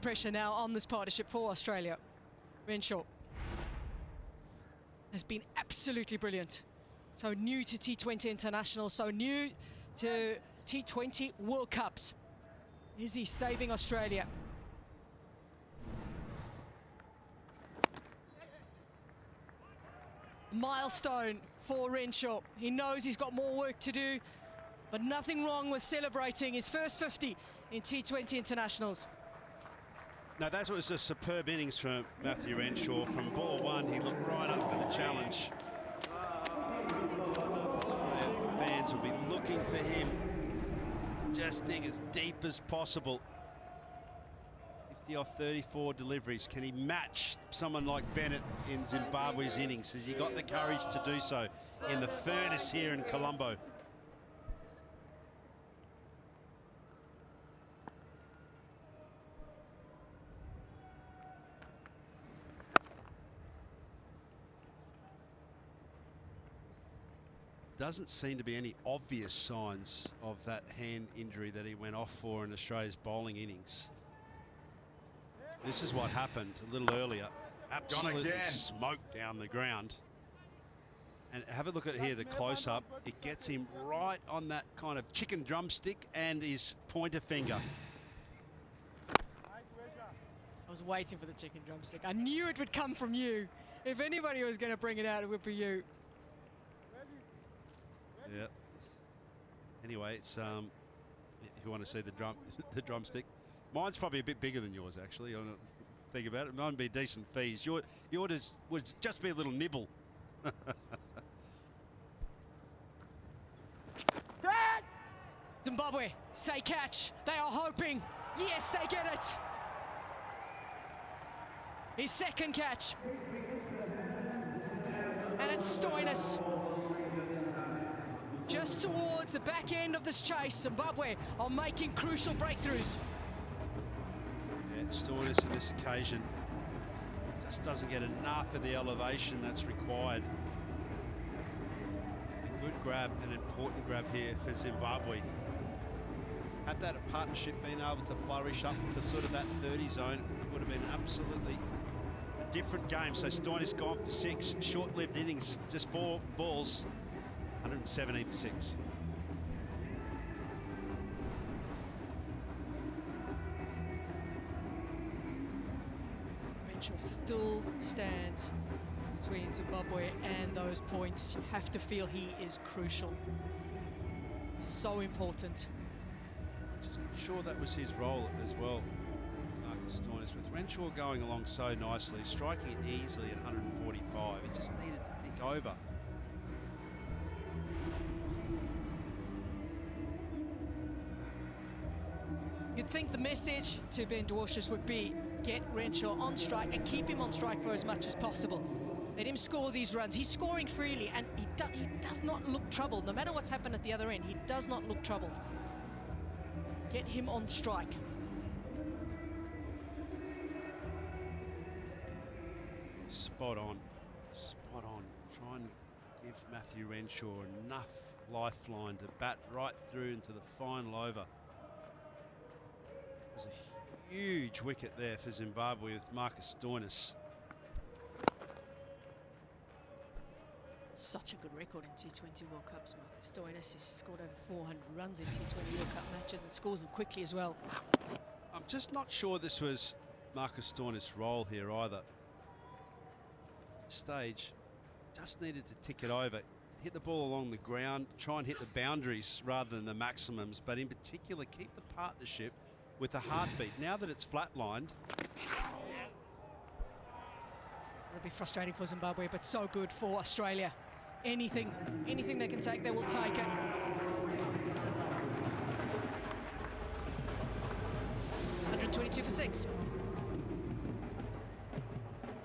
pressure now on this partnership for Australia. Renshaw has been absolutely brilliant. So new to T20 International, so new to T20 World Cups. Is he saving Australia? Milestone for Renshaw. He knows he's got more work to do, but nothing wrong with celebrating his first 50 in T20 Internationals. No, that was a superb innings from Matthew Renshaw. From ball one, he looked right up for the challenge. Australia fans will be looking for him to just dig as deep as possible. 50 off 34 deliveries. Can he match someone like Bennett in Zimbabwe's innings? Has he got the courage to do so in the furnace here in Colombo? Doesn't seem to be any obvious signs of that hand injury that he went off for in Australia's bowling innings. This is what happened a little earlier. Absolutely smoked down the ground. And have a look at here, the close-up. It gets him right on that kind of chicken drumstick and his pointer finger. I was waiting for the chicken drumstick. I knew it would come from you. If anybody was going to bring it out, it would be you. Yeah. Anyway, it's if you want to see the drumstick, mine's probably a bit bigger than yours actually. I don't think about it. Mine would be decent fees. Yours would just be a little nibble. Zimbabwe say catch. They are hoping. Yes, they get it. His second catch. And it's Stoinis. Just towards the back end of this chase, Zimbabwe are making crucial breakthroughs. Yeah, Stoinis on this occasion just doesn't get enough of the elevation that's required. A good grab, an important grab here for Zimbabwe. Had that partnership been able to flourish up to sort of that 30 zone, it would have been absolutely a different game. So Stoinis gone for 6, short-lived innings, just 4 balls. 117 for 6. Renshaw still stands between Zimbabwe and those points. You have to feel he is crucial. So important. Just not sure that was his role as well, Marcus Stoinis, with Renshaw going along so nicely, striking it easily at 145. He just needed to tick over. You'd think the message to Ben Dwarshuis would be get Renshaw on strike and keep him on strike for as much as possible. Let him score these runs. He's scoring freely and he does not look troubled. No matter what's happened at the other end, he does not look troubled. Get him on strike. Spot on. Spot on. Try and give Matthew Renshaw enough lifeline to bat right through into the final over. There's a huge wicket there for Zimbabwe with Marcus Stoinis. Such a good record in T20 World Cups. Marcus Stoinis has scored over 400 runs in T20 World Cup matches and scores them quickly as well. I'm just not sure this was Marcus Stoinis' role here either. Stage just needed to tick it over, hit the ball along the ground, try and hit the boundaries rather than the maximums, but in particular keep the partnership with the heartbeat. Now that it's flatlined, it'll be frustrating for Zimbabwe, but so good for Australia. Anything they can take, they will take it. $122 for 6.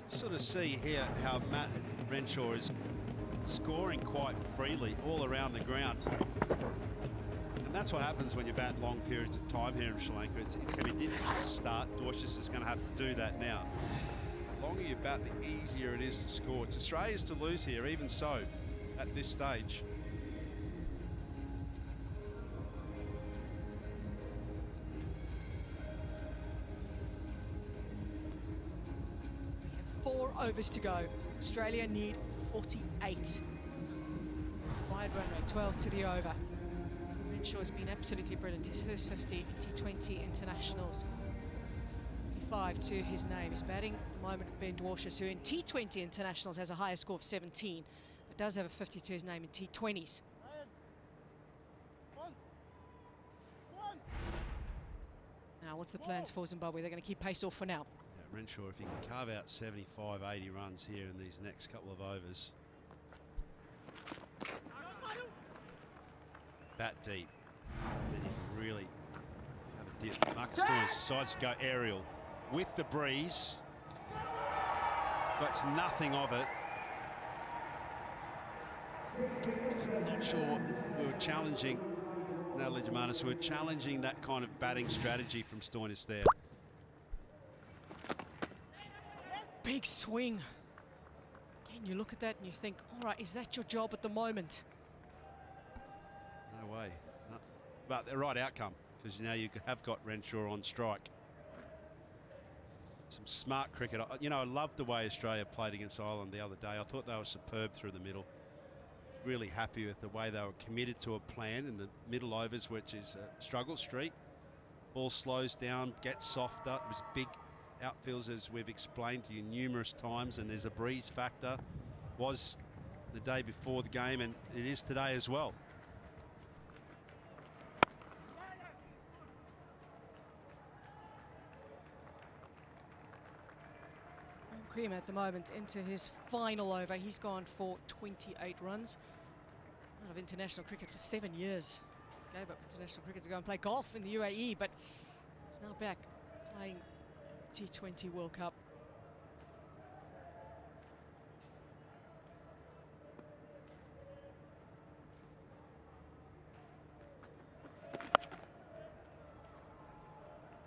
Just sort of see here how Matt Renshaw is scoring quite freely all around the ground. And that's what happens when you bat long periods of time here in Sri Lanka. It can be difficult to start. Dwarshuis is going to have to do that now. The longer you bat, the easier it is to score. It's Australia's to lose here, even so, at this stage. overs to go. Australia need 48. Wide run rate, 12 to the over. Renshaw has been absolutely brilliant. His first 50 T20 internationals. 55 to his name. He's batting at the moment with Ben Dwarshuis, who in T20 internationals has a higher score of 17, but does have a 50 to his name in T20s. Now, what's the plans for Zimbabwe? They're going to keep pace off for now. Yeah, Renshaw, if he can carve out 75, 80 runs here in these next couple of overs. Bat deep, then you can really have a dip. Marcus Stoynes decides to go aerial with the breeze. Got nothing of it. Just not sure we were challenging. Natalie Germanis, we're challenging that kind of batting strategy from Stoynes there. Big swing. Again, you look at that and you think, all right, is that your job at the moment? No way. No. But the right outcome, because now you have got Renshaw on strike. Some smart cricket. You know, I loved the way Australia played against Ireland the other day. I thought they were superb through the middle. Really happy with the way they were committed to a plan in the middle overs, which is a struggle street. Ball slows down, gets softer. It was big outfields, as we've explained to you numerous times, and there's a breeze factor. Was the day before the game, and it is today as well. Creamer at the moment into his final over. He's gone for 28 runs. Out of international cricket for 7 years. Gave up international cricket to go and play golf in the UAE, but he's now back playing T20 World Cup.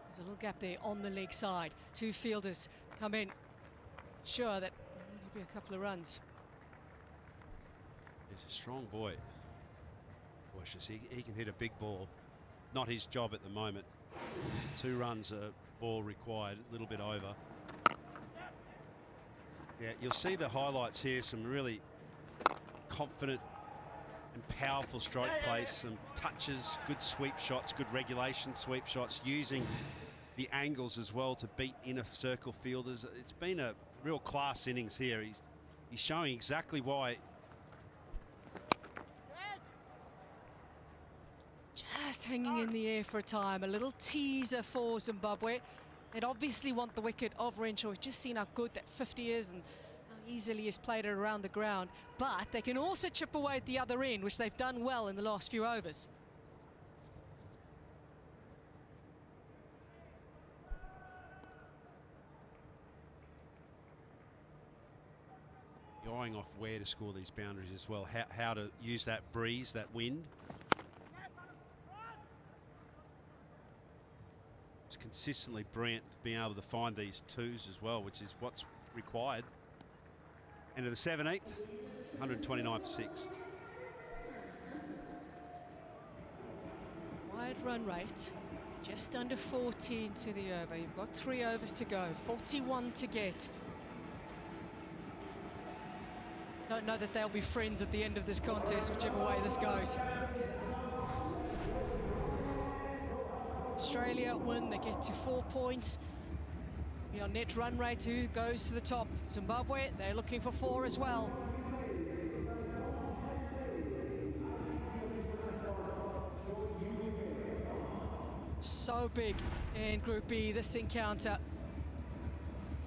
There's a little gap there on the leg side. Two fielders come in. Sure that there'll only be a couple of runs. He's a strong boy. He can hit a big ball. Not his job at the moment. 2 runs a ball required, a little bit over. Yeah, you'll see the highlights here. Some really confident and powerful strike play. Some touches, good sweep shots, good regulation sweep shots, using the angles as well to beat inner circle fielders. It's been a real class innings here. He's showing exactly why. Just hanging in the air for a time. A little teaser for Zimbabwe. They'd obviously want the wicket of Renshaw. We've just seen how good that 50 is and how easily he's played it around the ground. But they can also chip away at the other end, which they've done well in the last few overs. Going off where to score these boundaries as well. How to use that breeze, that wind. It's consistently brilliant being able to find these twos as well, which is what's required. Into the 17th, 129 for 6. Wide run rate, just under 14 to the over. You've got 3 overs to go, 41 to get. Don't know that they'll be friends at the end of this contest, whichever way this goes. Australia win, they get to 4 points. Beyond net run rate, who goes to the top? Zimbabwe, they're looking for 4 as well. So big in Group B, this encounter.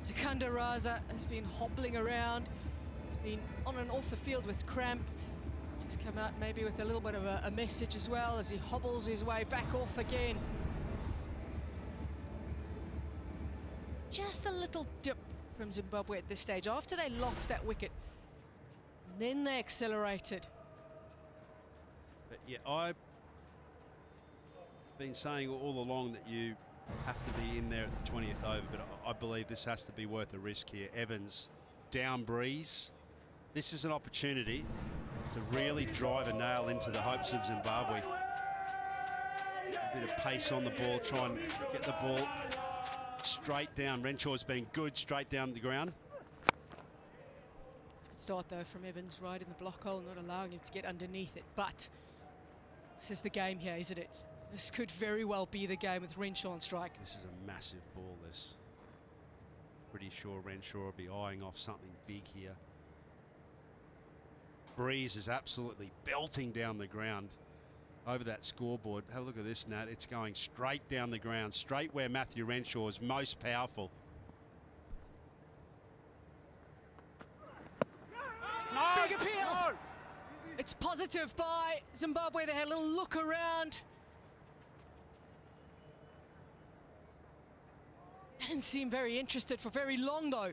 Secunda Raza has been hobbling around, been on and off the field with cramp. Just come out maybe with a little bit of a message as well as he hobbles his way back off again. Just a little dip from Zimbabwe at this stage after they lost that wicket. And then they accelerated. But yeah, I've been saying all along that you have to be in there at the 20th over, but I believe this has to be worth a risk here. Evans, down breeze. This is an opportunity to really drive a nail into the hopes of Zimbabwe. A bit of pace on the ball, try and get the ball straight down. Renshaw's been good straight down the ground. start though from Evans, right in the block hole, not allowing him to get underneath it. But this is the game here, isn't it? This could very well be the game with Renshaw on strike. This is a massive ball, this. Pretty sure Renshaw will be eyeing off something big here. Breeze is absolutely belting down the ground over that scoreboard. Have a look at this, Nat. It's going straight down the ground, straight where Matthew Renshaw is most powerful. Big appeal. It's positive by Zimbabwe. They had a little look around. They didn't seem very interested for very long, though.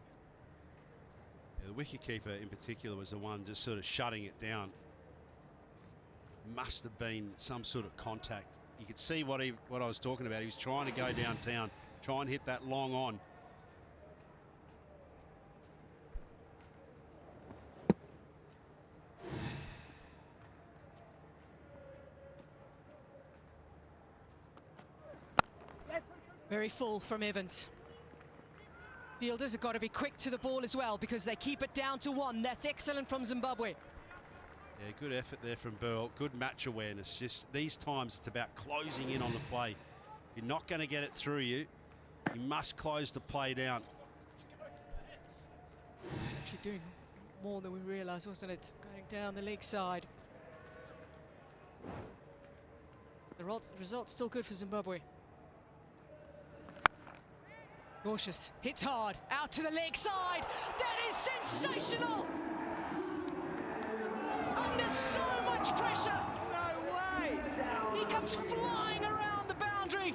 Yeah, the wicketkeeper in particular was the one just sort of shutting it down. Must have been some sort of contact. You could see what I was talking about. He was trying to go downtown, try and hit that long on. Very full from Evans. Fielders have got to be quick to the ball as well because they keep it down to 1. That's excellent from Zimbabwe. Yeah, good effort there from Burl. Good match awareness. Just these times it's about closing in on the play. If you're not going to get it through you, you must close the play down. Actually doing more than we realised, wasn't it? Going down the leg side. The result's still good for Zimbabwe. Cautious, hits hard, out to the leg side. That is sensational! Under so much pressure. No way! He comes flying around the boundary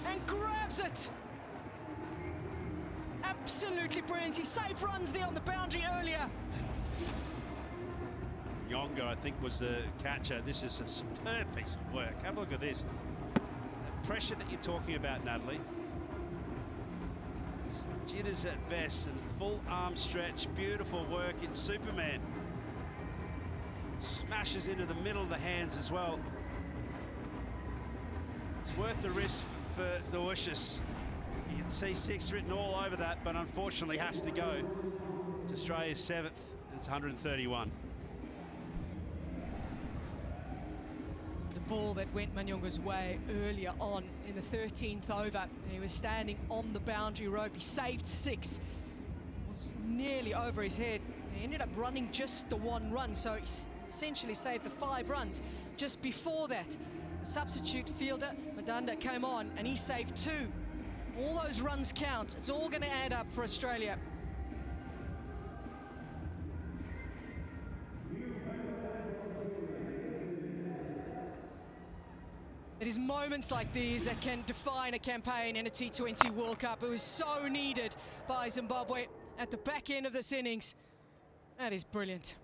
and grabs it. Absolutely brilliant. He saved runs there on the boundary earlier. Nyonga, I think, was the catcher. This is a superb piece of work. Have a look at this. The pressure that you're talking about, Natalie. Jitters at best and full arm stretch. Beautiful work in Superman. Smashes into the middle of the hands as well. It's worth the risk for the Dwarshuis. You can see 6 written all over that, but unfortunately has to go. It's Australia's 7th, and it's 131. The ball that went Manyonga's way earlier on in the 13th over. He was standing on the boundary rope. He saved 6. Was nearly over his head. He ended up running just the 1 run, so he essentially saved the 5 runs. Just before that, the substitute fielder, Madanda, came on and he saved 2. All those runs count. It's all going to add up for Australia. It is moments like these that can define a campaign in a T20 World Cup. It was so needed by Zimbabwe at the back end of this innings. That is brilliant.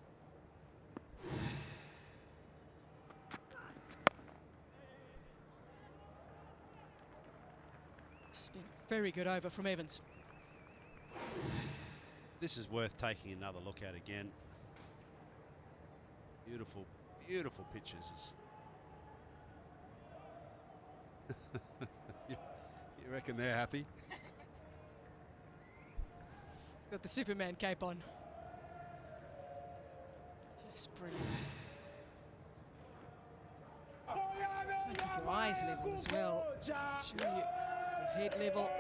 This has been a very good over from Evans. This is worth taking another look at again. Beautiful, beautiful pictures. You reckon they're happy? He's got the Superman cape on. Just brilliant. Keep your eyes level as well. Show you your head level.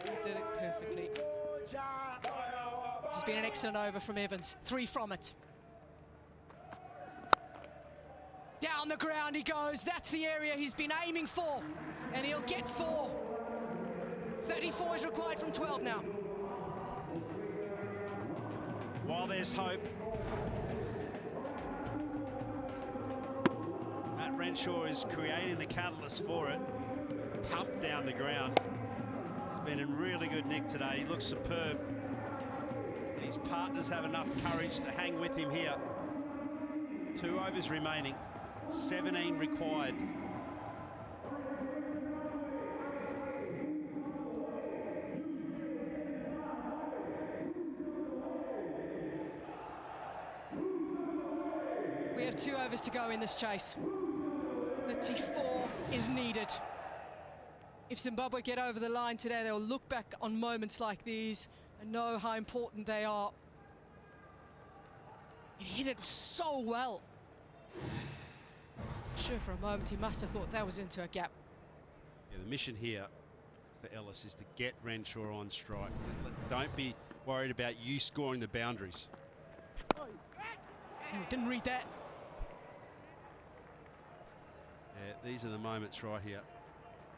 You did it perfectly. It's been an excellent over from Evans. 3 from it. Down the ground he goes. That's the area he's been aiming for. And he'll get 4. 34 is required from 12 now. While there's hope, Matt Renshaw is creating the catalyst for it. Pumped down the ground. He's been in really good nick today. He looks superb. And his partners have enough courage to hang with him here. 2 overs remaining. 17 required. We have 2 overs to go in this chase. 34 is needed. If Zimbabwe get over the line today, they'll look back on moments like these and know how important they are. He hit it so well. Sure, for a moment he must have thought that was into a gap. Yeah, the mission here for Ellis is to get Renshaw on strike. Don't be worried about you scoring the boundaries. Didn't read that. Yeah, these are the moments right here.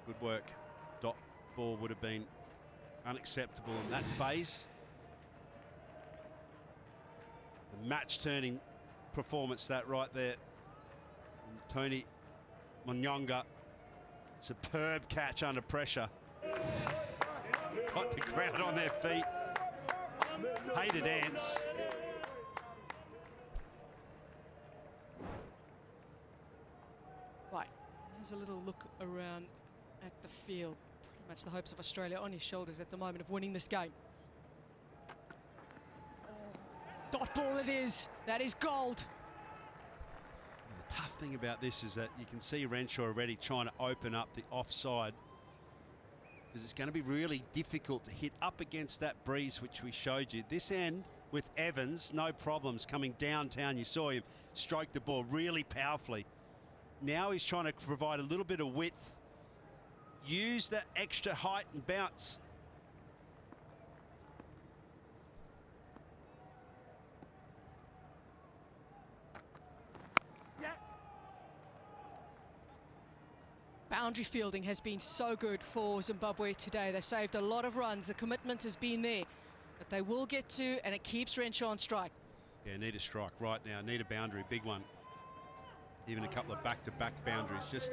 Good work. Dot ball would have been unacceptable in that phase. A match-turning performance, that right there. And Tony Munyonga, superb catch under pressure. Got the crowd on their feet. Hated ants. Right, there's a little look around at the field. Pretty much the hopes of Australia on his shoulders at the moment of winning this game. Dot ball it is. That is gold. The tough thing about this is that you can see Renshaw already trying to open up the offside, because it's going to be really difficult to hit up against that breeze which we showed you. This end with Evans, no problems coming downtown. You saw him stroke the ball really powerfully. Now he's trying to provide a little bit of width, use that extra height and bounce. Boundary fielding has been so good for Zimbabwe today. They've saved a lot of runs. The commitment has been there, but they will get to, and it keeps Renshaw on strike. Yeah, need a strike right now. Need a boundary, big one. Even a couple of back-to-back boundaries. Just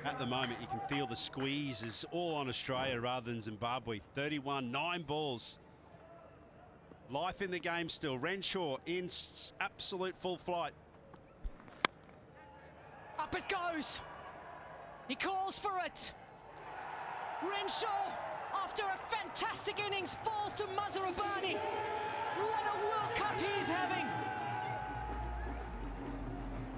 at the moment, you can feel the squeeze is all on Australia rather than Zimbabwe. 31, 9 balls. Life in the game still. Renshaw in absolute full flight. Up it goes. He calls for it. Renshaw, after a fantastic innings, falls to Mazarabani. What a World Cup he's having.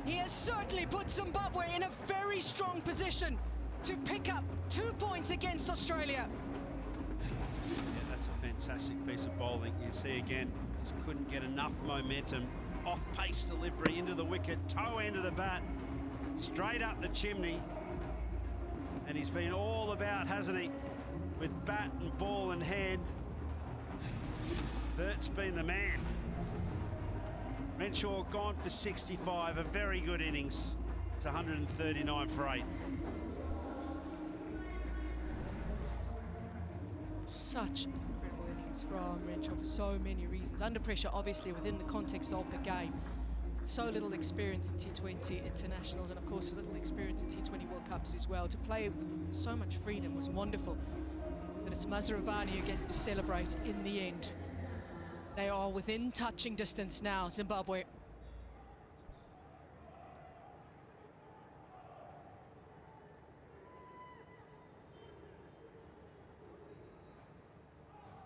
He has certainly put Zimbabwe in a very strong position to pick up 2 points against Australia. Yeah, that's a fantastic piece of bowling. You see again, just couldn't get enough momentum. Off-pace delivery into the wicket, toe end of the bat, straight up the chimney. And he's been all about, hasn't he? With bat and ball in hand. Bert's been the man. Renshaw gone for 65, a very good innings. It's 139 for 8. Such an incredible innings from Renshaw for so many reasons. Under pressure, obviously, within the context of the game. So little experience in T20 internationals, and of course a little experience in T20 World Cups as well. To play with so much freedom was wonderful. But it's Mazarabani who gets to celebrate in the end. They are within touching distance now, Zimbabwe.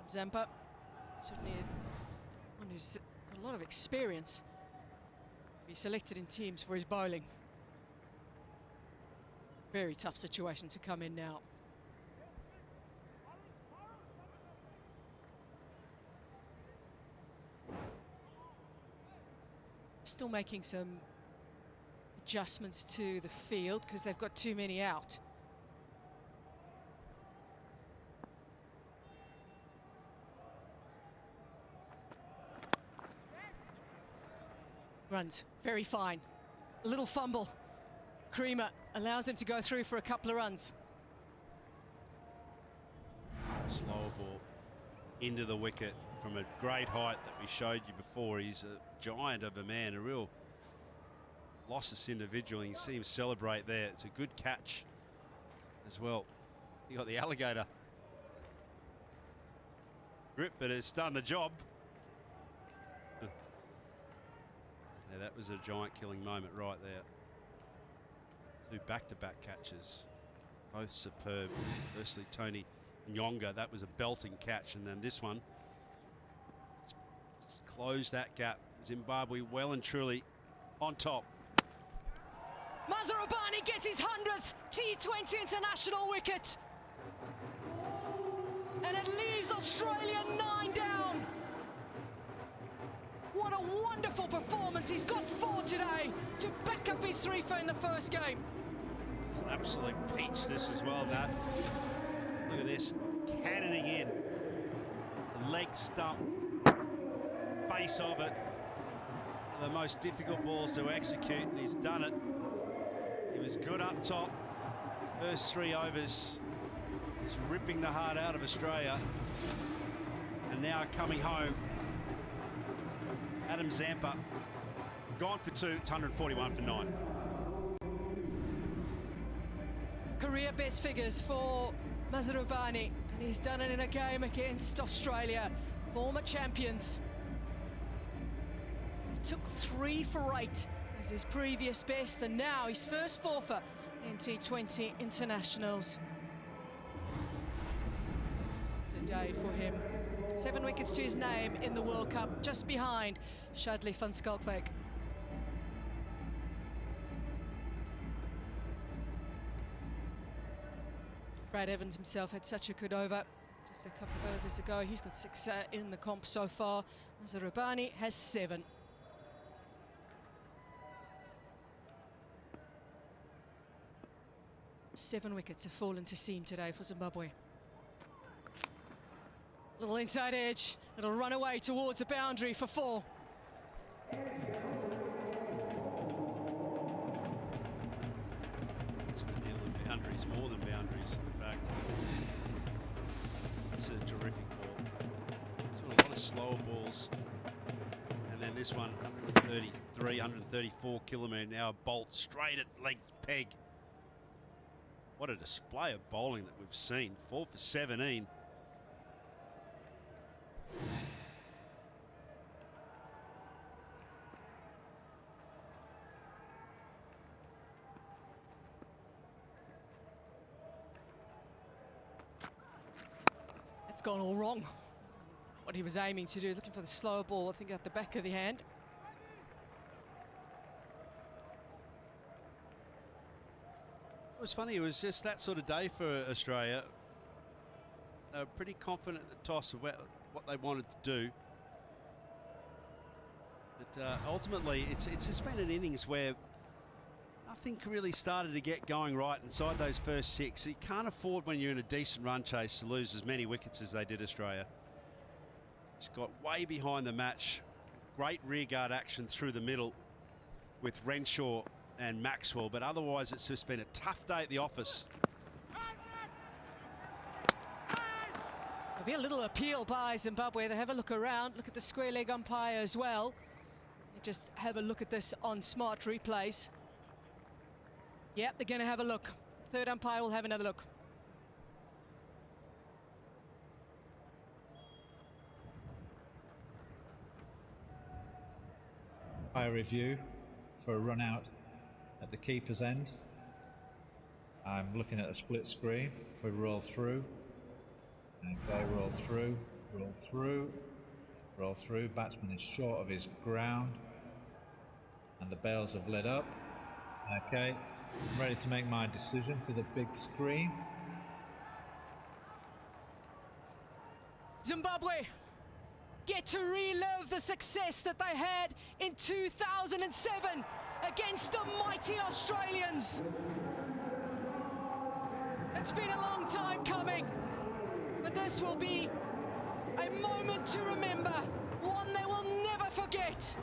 Zampa, certainly one who's got a lot of experience. He's selected in teams for his bowling. Very tough situation to come in now. Still making some adjustments to the field because they've got too many out. Runs, very fine. A little fumble. Creamer allows him to go through for a couple of runs. Slower ball into the wicket from a great height that we showed you before. He's a giant of a man, a real lossless individual. You see him celebrate there. It's a good catch as well. You got the alligator grip, but it's done the job. Yeah, that was a giant killing moment right there. 2 back-to-back catches, both superb. Firstly, Tony Nyonga, that was a belting catch, and then this one just closed that gap. Zimbabwe well and truly on top. Mazarabani gets his 100th T20 international wicket, and it leaves Australia 9 down. What a wonderful performance. He's got 4 today to back up his 3 in the first game. It's an absolute peach, this as well, Nat. Look at this, cannoning in. The leg stump, base of it. One of the most difficult balls to execute, and he's done it. He was good up top. First 3 overs, he's ripping the heart out of Australia. And now coming home, Adam Zampa, gone for 2, it's 141 for 9. Career best figures for Mazharubani, and he's done it in a game against Australia, former champions. He took 3 for 8 as his previous best, and now his first 4 in T20 internationals. Today for him. 7 wickets to his name in the World Cup, just behind Shadley van Schalkwyk. Brad Evans himself had such a good over just a couple of overs ago. He's got 6 in the comp so far. Mazharubani has 7. Seven wickets have fallen to seam today for Zimbabwe. Little inside edge, it'll run away towards the boundary for 4. It's the nail of boundaries, more than boundaries, in fact. This is a terrific ball. It's got a lot of slower balls. And then this one, 133, 134 kilometre an hour bolt straight at leg peg. What a display of bowling that we've seen. 4 for 17. It's gone all wrong. What he was aiming to do, looking for the slower ball, I think at the back of the hand. It was funny, it was just that sort of day for Australia. They were pretty confident at the toss of what they wanted to do. But ultimately, it's just been an innings where nothing really started to get going right inside those first 6. You can't afford, when you're in a decent run chase, to lose as many wickets as they did Australia. It's got way behind the match. Great rearguard action through the middle with Renshaw and Maxwell, but otherwise it's just been a tough day at the office. There'll be a little appeal by Zimbabwe. They have a look around, look at the square leg umpire as well. They just have a look at this on smart replays. Yep, they're going to have a look. Third umpire will have another look. Umpire review for a run out at the keeper's end. I'm looking at a split screen for roll through. Okay, roll through, roll through, roll through. Batsman is short of his ground and the bails have lit up. Okay, I'm ready to make my decision for the big screen. Zimbabwe get to relive the success that they had in 2007 against the mighty Australians. It's been a long time coming, but this will be a moment to remember, one they will never forget.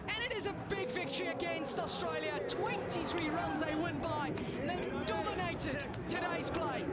And it is a big victory against Australia. 23 runs they win by, and they've dominated today's play.